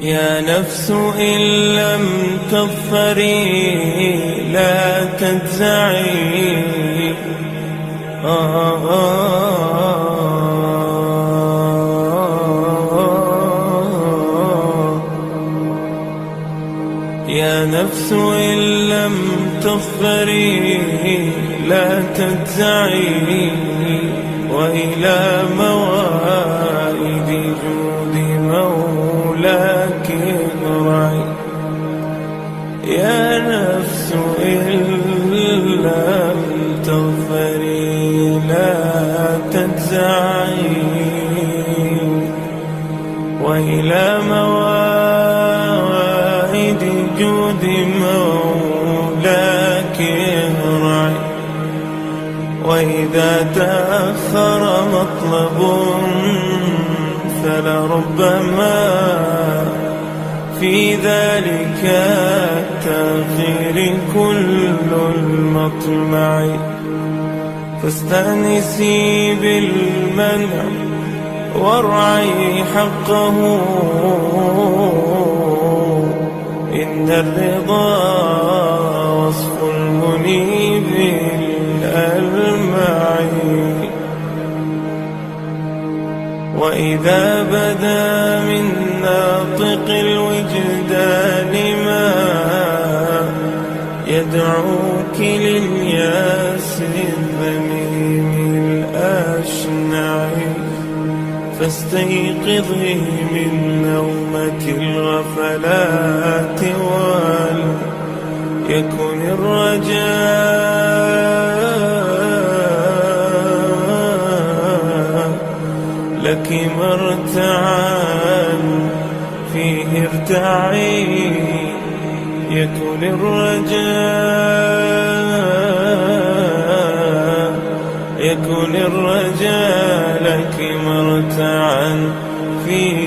يا نفس إن لم تظفري لا تجزعي. يا نفس إن لم تظفري لا تجزعي، وإلى موائد جود مولاك ارجعي. يا نفس إن لم تظفري لا تجزعي، وإلى موائد جود مولاك ارجعي. وإذا تأخر مطلب فلربما في ذلك التأخير كل المطمع. فاستأنسي بالمنع وارعي حقه، إن الرضا وصف المنيب الألمع. وإذا بدا من ناطق الوجدان ما يدعوك للياس الذميم الأشنع، فاستيقظي من نومة الغفلات وليكن الرجاء لك مرتعا فيه ارتعي. يكن الرجاء لك مرتعا فيه